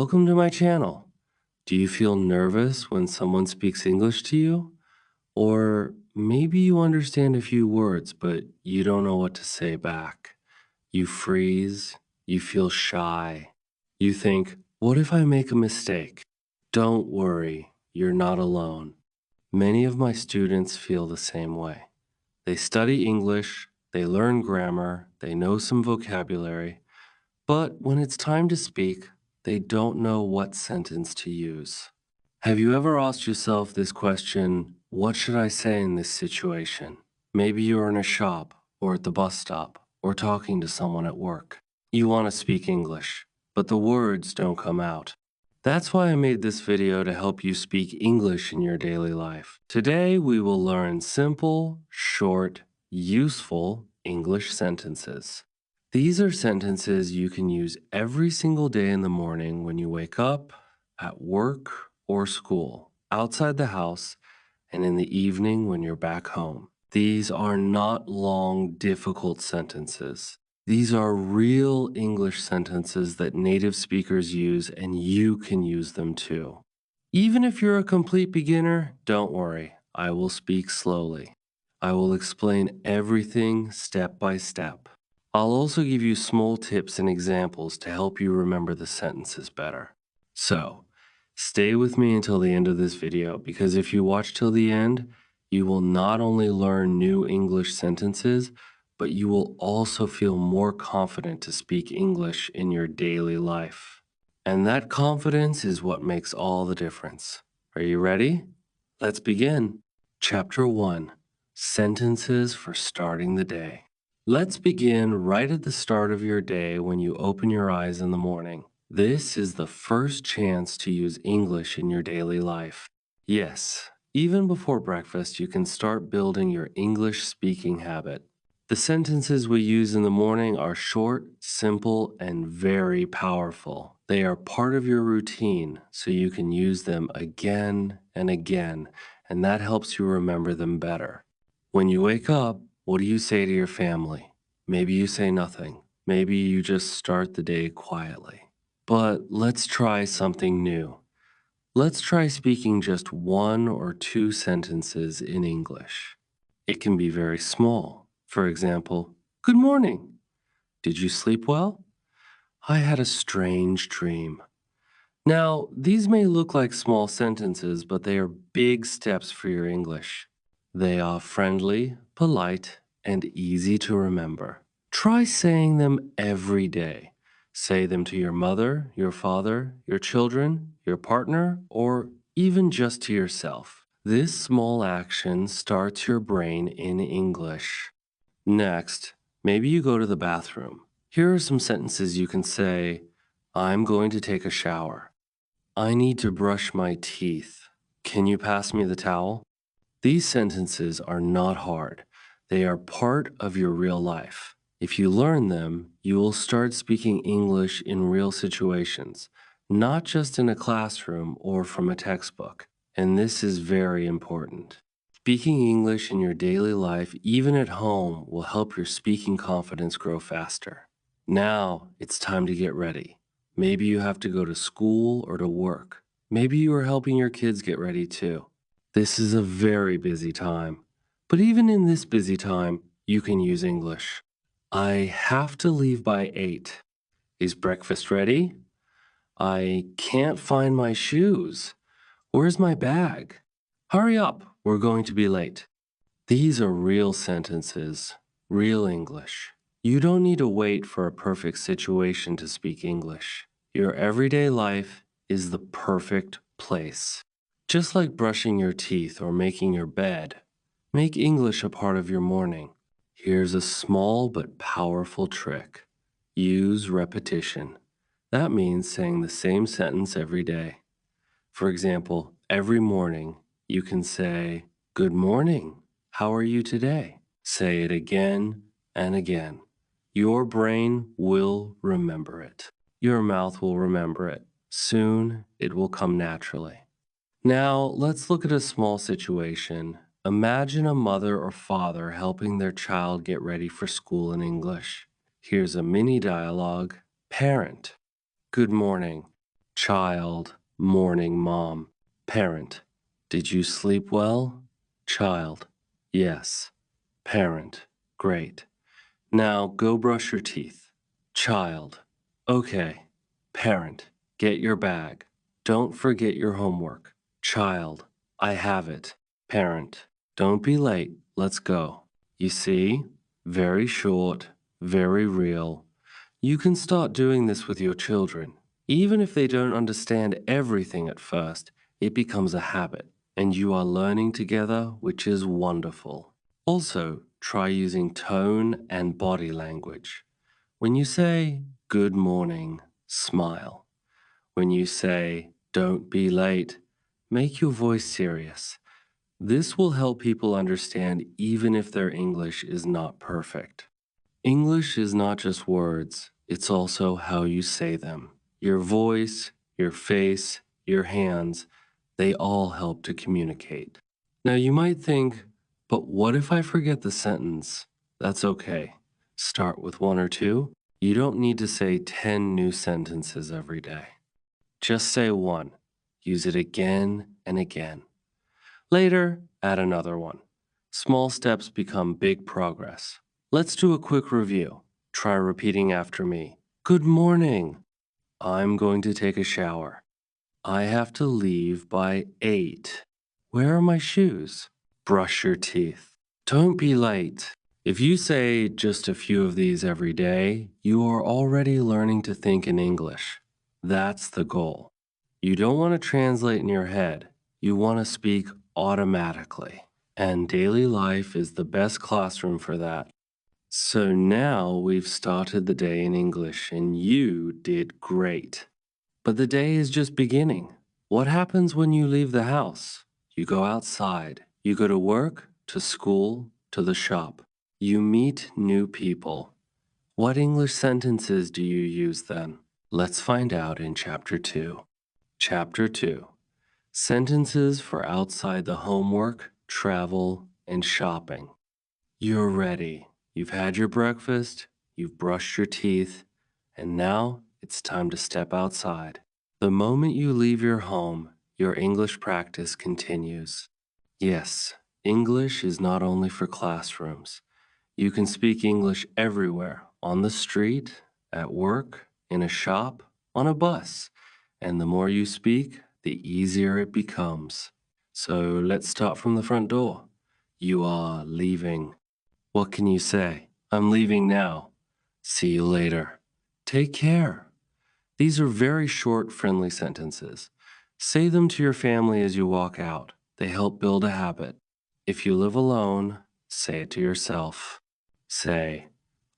Welcome to my channel. Do you feel nervous when someone speaks English to you? Or maybe you understand a few words, but you don't know what to say back. You freeze, you feel shy. You think, what if I make a mistake? Don't worry, you're not alone. Many of my students feel the same way. They study English, they learn grammar, they know some vocabulary, but when it's time to speak, they don't know what sentence to use. Have you ever asked yourself this question, what should I say in this situation? Maybe you're in a shop, or at the bus stop, or talking to someone at work. You want to speak English, but the words don't come out. That's why I made this video to help you speak English in your daily life. Today, we will learn simple, short, useful English sentences. These are sentences you can use every single day in the morning when you wake up, at work or school, outside the house, and in the evening when you're back home. These are not long, difficult sentences. These are real English sentences that native speakers use, and you can use them too. Even if you're a complete beginner, don't worry, I will speak slowly. I will explain everything step by step. I'll also give you small tips and examples to help you remember the sentences better. So, stay with me until the end of this video, because if you watch till the end, you will not only learn new English sentences, but you will also feel more confident to speak English in your daily life. And that confidence is what makes all the difference. Are you ready? Let's begin. Chapter 1. Sentences for starting the day. Let's begin right at the start of your day when you open your eyes in the morning. This is the first chance to use English in your daily life. Yes, even before breakfast, you can start building your English speaking habit. The sentences we use in the morning are short, simple, and very powerful. They are part of your routine, so you can use them again and again, and that helps you remember them better. When you wake up, what do you say to your family? Maybe you say nothing. Maybe you just start the day quietly. But let's try something new. Let's try speaking just one or two sentences in English. It can be very small. For example, good morning. Did you sleep well? I had a strange dream. Now, these may look like small sentences, but they are big steps for your English. They are friendly, polite, and easy to remember. Try saying them every day. Say them to your mother, your father, your children, your partner, or even just to yourself. This small action starts your brain in English. Next, maybe you go to the bathroom. Here are some sentences you can say. I'm going to take a shower. I need to brush my teeth. Can you pass me the towel? These sentences are not hard. They are part of your real life. If you learn them, you will start speaking English in real situations, not just in a classroom or from a textbook. And this is very important. Speaking English in your daily life, even at home, will help your speaking confidence grow faster. Now, it's time to get ready. Maybe you have to go to school or to work. Maybe you are helping your kids get ready too. This is a very busy time. But even in this busy time, you can use English. I have to leave by 8. Is breakfast ready? I can't find my shoes. Where's my bag? Hurry up, we're going to be late. These are real sentences, real English. You don't need to wait for a perfect situation to speak English. Your everyday life is the perfect place. Just like brushing your teeth or making your bed, make English a part of your morning. Here's a small but powerful trick. Use repetition. That means saying the same sentence every day. For example, every morning you can say, "Good morning. How are you today?" Say it again and again. Your brain will remember it. Your mouth will remember it. Soon it will come naturally. Now, let's look at a small situation. Imagine a mother or father helping their child get ready for school in English. Here's a mini dialogue. Parent: good morning. Child, morning, mom. Parent, did you sleep well? Child, yes. Parent, great. Now go brush your teeth. Child, okay. Parent, get your bag. Don't forget your homework. Child, I have it. Parent, don't be late. Let's go. You see? Very short, very real. You can start doing this with your children. Even if they don't understand everything at first, it becomes a habit, and you are learning together, which is wonderful. Also, try using tone and body language. When you say, good morning, smile. When you say, don't be late, make your voice serious. This will help people understand even if their English is not perfect. English is not just words, it's also how you say them. Your voice, your face, your hands, they all help to communicate. Now you might think, but what if I forget the sentence? That's okay. Start with one or two. You don't need to say 10 new sentences every day. Just say one. Use it again and again. Later, add another one. Small steps become big progress. Let's do a quick review. Try repeating after me. Good morning. I'm going to take a shower. I have to leave by 8. Where are my shoes? Brush your teeth. Don't be late. If you say just a few of these every day, you are already learning to think in English. That's the goal. You don't want to translate in your head. You want to speak automatically. And daily life is the best classroom for that. So now we've started the day in English and you did great. But the day is just beginning. What happens when you leave the house? You go outside. You go to work, to school, to the shop. You meet new people. What English sentences do you use then? Let's find out in Chapter 2. Chapter 2. Sentences for outside the homework, travel, and shopping. You're ready. You've had your breakfast, you've brushed your teeth, and now it's time to step outside. The moment you leave your home, your English practice continues. Yes, English is not only for classrooms. You can speak English everywhere, on the street, at work, in a shop, on a bus. And the more you speak, the easier it becomes. So let's start from the front door. You are leaving. What can you say? I'm leaving now. See you later. Take care. These are very short, friendly sentences. Say them to your family as you walk out. They help build a habit. If you live alone, say it to yourself. Say,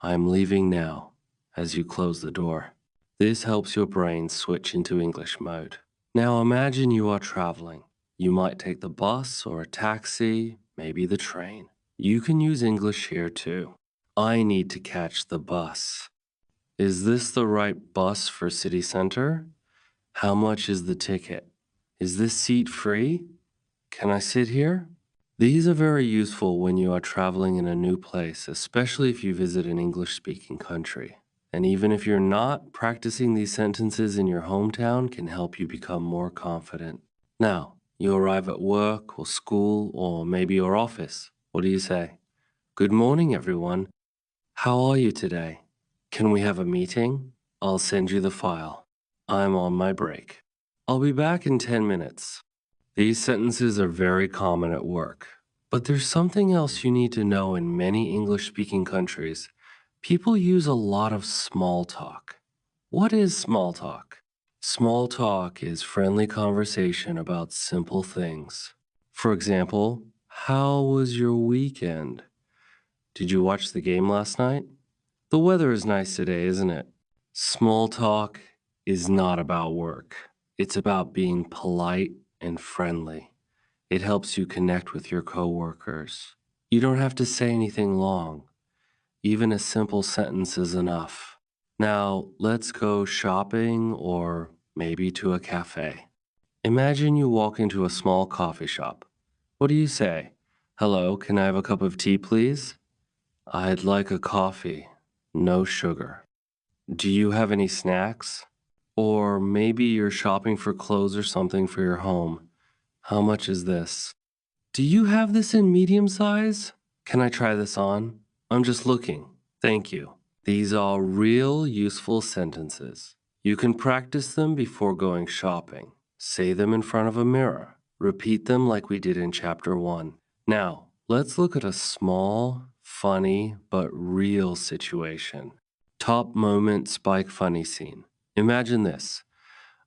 I'm leaving now, as you close the door. This helps your brain switch into English mode. Now imagine you are traveling. You might take the bus or a taxi, maybe the train. You can use English here too. I need to catch the bus. Is this the right bus for city center? How much is the ticket? Is this seat free? Can I sit here? These are very useful when you are traveling in a new place, especially if you visit an English-speaking country. And even if you're not, practicing these sentences in your hometown can help you become more confident. Now, you arrive at work or school or maybe your office. What do you say? Good morning, everyone. How are you today? Can we have a meeting? I'll send you the file. I'm on my break. I'll be back in 10 minutes. These sentences are very common at work. But there's something else you need to know in many English-speaking countries. People use a lot of small talk. What is small talk? Small talk is friendly conversation about simple things. For example, how was your weekend? Did you watch the game last night? The weather is nice today, isn't it? Small talk is not about work. It's about being polite and friendly. It helps you connect with your coworkers. You don't have to say anything long. Even a simple sentence is enough. Now, let's go shopping or maybe to a cafe. Imagine you walk into a small coffee shop. What do you say? Hello, can I have a cup of tea, please? I'd like a coffee, no sugar. Do you have any snacks? Or maybe you're shopping for clothes or something for your home. How much is this? Do you have this in medium size? Can I try this on? I'm just looking. Thank you. These are real useful sentences. You can practice them before going shopping. Say them in front of a mirror. Repeat them like we did in chapter 1. Now, let's look at a small, funny, but real situation. Top moment spike funny scene. Imagine this.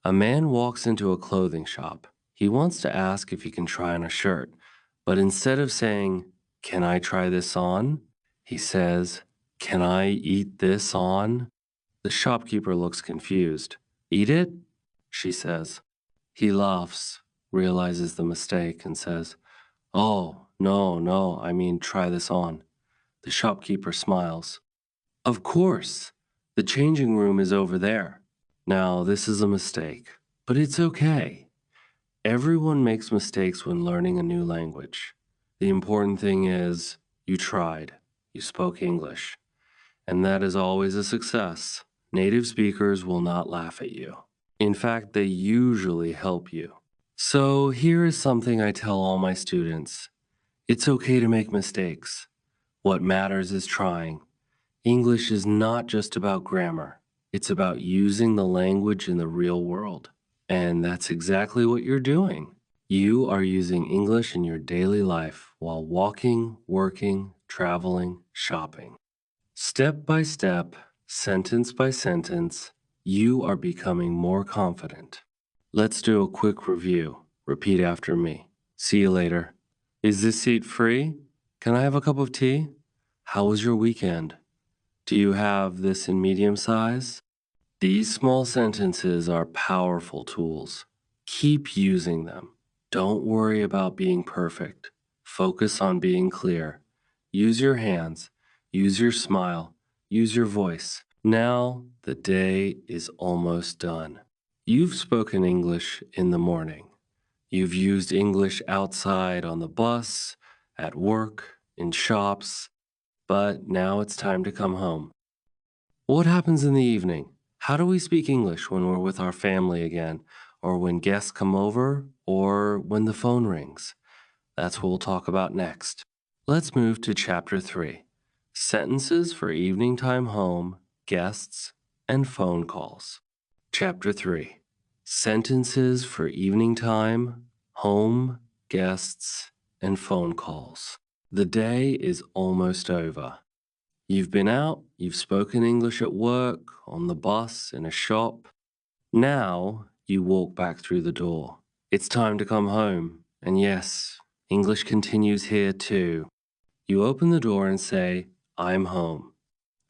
A man walks into a clothing shop. He wants to ask if he can try on a shirt, but instead of saying, "Can I try this on?" he says, "Can I eat this on?" The shopkeeper looks confused. "Eat it?" she says. He laughs, realizes the mistake, and says, "Oh, no, no, I mean try this on." The shopkeeper smiles. "Of course, the changing room is over there." Now, this is a mistake, but it's okay. Everyone makes mistakes when learning a new language. The important thing is you tried, you spoke English, and that is always a success. Native speakers will not laugh at you. In fact, they usually help you. So here is something I tell all my students. It's okay to make mistakes. What matters is trying. English is not just about grammar. It's about using the language in the real world. And that's exactly what you're doing. You are using English in your daily life while walking, working, traveling, shopping. Step by step, sentence by sentence, you are becoming more confident. Let's do a quick review. Repeat after me. See you later. Is this seat free? Can I have a cup of tea? How was your weekend? Do you have this in medium size? These small sentences are powerful tools. Keep using them. Don't worry about being perfect. Focus on being clear. Use your hands. Use your smile. Use your voice. Now the day is almost done. You've spoken English in the morning. You've used English outside on the bus, at work, in shops, but now it's time to come home. What happens in the evening? How do we speak English when we're with our family again, or when guests come over, or when the phone rings? That's what we'll talk about next. Let's move to chapter 3. Sentences for evening time home, guests, and phone calls. Chapter 3. Sentences for evening time, home, guests, and phone calls. The day is almost over. You've been out, you've spoken English at work, on the bus, in a shop. Now you walk back through the door. It's time to come home. And yes, English continues here too. You open the door and say, "I'm home."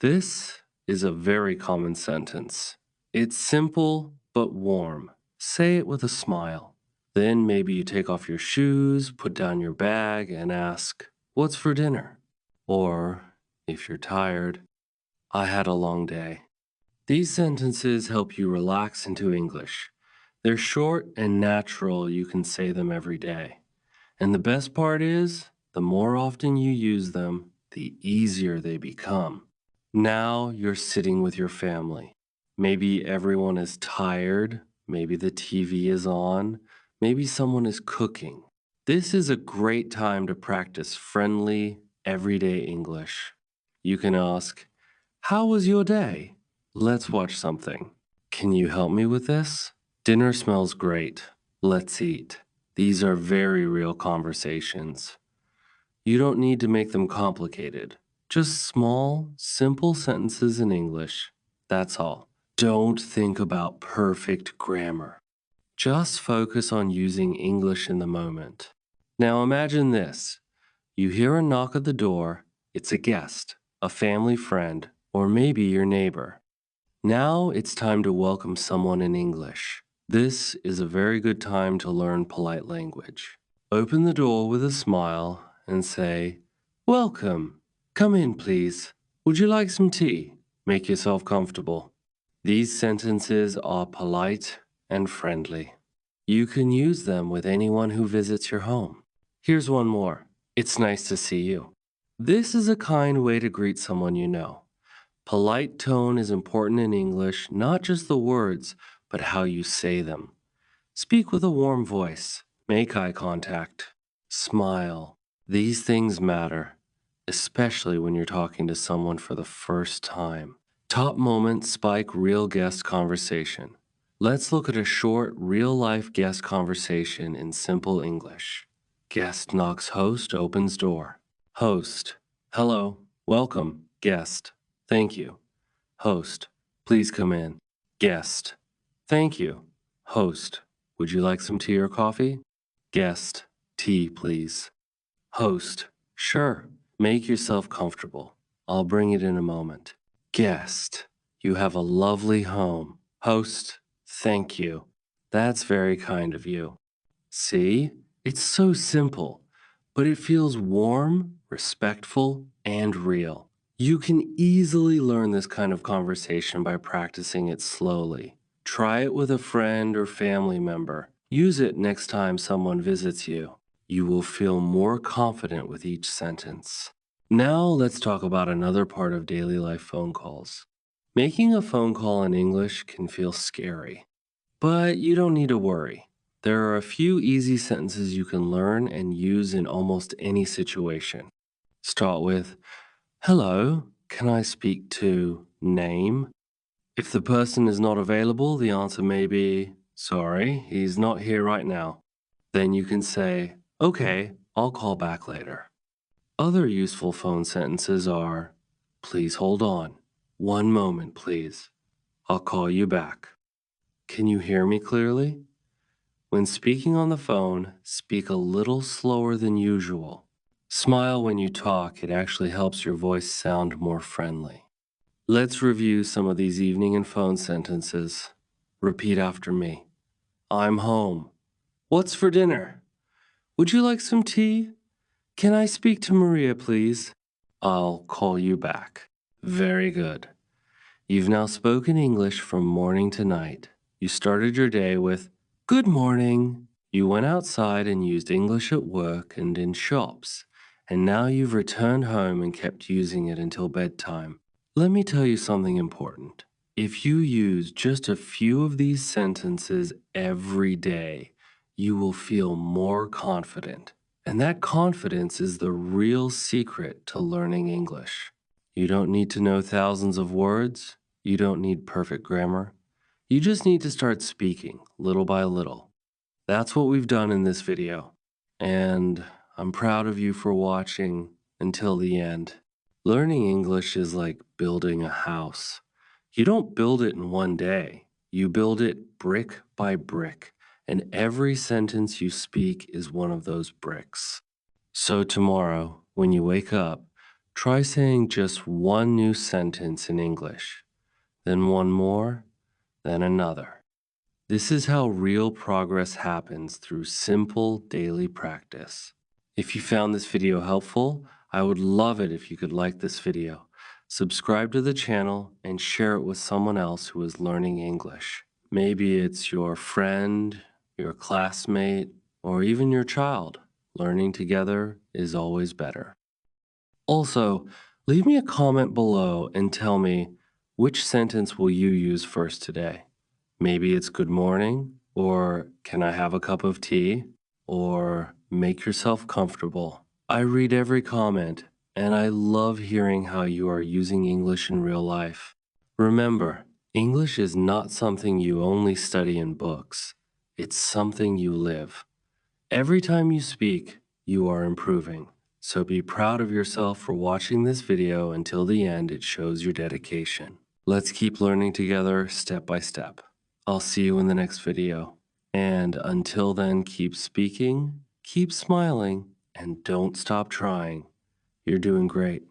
This is a very common sentence. It's simple but warm. Say it with a smile. Then maybe you take off your shoes, put down your bag, and ask, "What's for dinner?" Or, if you're tired, "I had a long day." These sentences help you relax into English. They're short and natural, you can say them every day. And the best part is, the more often you use them, the easier they become. Now you're sitting with your family. Maybe everyone is tired, maybe the TV is on, maybe someone is cooking. This is a great time to practice friendly, everyday English. You can ask, "How was your day? Let's watch something." "Can you help me with this?" "Dinner smells great. Let's eat." These are very real conversations. You don't need to make them complicated. Just small, simple sentences in English. That's all. Don't think about perfect grammar. Just focus on using English in the moment. Now imagine this. You hear a knock at the door. It's a guest, a family friend, or maybe your neighbor. Now it's time to welcome someone in English. This is a very good time to learn polite language. Open the door with a smile and say, "Welcome. Come in, please. Would you like some tea?" Make yourself comfortable. These sentences are polite and friendly. You can use them with anyone who visits your home. Here's one more. "It's nice to see you." This is a kind way to greet someone you know. Polite tone is important in English, not just the words, but how you say them. Speak with a warm voice. Make eye contact. Smile. These things matter, especially when you're talking to someone for the first time. Top moments spike real guest conversation. Let's look at a short, real-life guest conversation in simple English. Guest knocks, host opens door. Host: hello, welcome. Guest: thank you. Host: please come in. Guest: thank you. Host: would you like some tea or coffee? Guest: tea, please. Host: sure. Make yourself comfortable. I'll bring it in a moment. Guest: you have a lovely home. Host: thank you. That's very kind of you. See? It's so simple, but it feels warm, respectful, and real. You can easily learn this kind of conversation by practicing it slowly. Try it with a friend or family member. Use it next time someone visits you. You will feel more confident with each sentence. Now let's talk about another part of daily life phone calls. Making a phone call in English can feel scary, but you don't need to worry. There are a few easy sentences you can learn and use in almost any situation. Start with, hello, can I speak to name? If the person is not available, the answer may be, sorry, he's not here right now. Then you can say, okay, I'll call back later. Other useful phone sentences are, please hold on. One moment, please. I'll call you back. Can you hear me clearly? When speaking on the phone, speak a little slower than usual. Smile when you talk, it actually helps your voice sound more friendly. Let's review some of these evening and phone sentences. Repeat after me. I'm home. What's for dinner? Would you like some tea? Can I speak to Maria, please? I'll call you back. Very good. You've now spoken English from morning to night. You started your day with, good morning. You went outside and used English at work and in shops. And now you've returned home and kept using it until bedtime. Let me tell you something important. If you use just a few of these sentences every day, you will feel more confident. And that confidence is the real secret to learning English. You don't need to know thousands of words. You don't need perfect grammar. You just need to start speaking little by little. That's what we've done in this video. And I'm proud of you for watching until the end. Learning English is like building a house. You don't build it in one day. You build it brick by brick, and every sentence you speak is one of those bricks. So tomorrow, when you wake up, try saying just one new sentence in English, then one more, then another. This is how real progress happens through simple daily practice. If you found this video helpful, I would love it if you could like this video, subscribe to the channel, and share it with someone else who is learning English. Maybe it's your friend, your classmate, or even your child. Learning together is always better. Also, leave me a comment below and tell me, which sentence will you use first today? Maybe it's good morning, or can I have a cup of tea, or make yourself comfortable. I read every comment, and I love hearing how you are using English in real life. Remember, English is not something you only study in books. It's something you live. Every time you speak, you are improving. So be proud of yourself for watching this video until the end. It shows your dedication. Let's keep learning together step by step. I'll see you in the next video. And until then, keep speaking, keep smiling, and don't stop trying. You're doing great.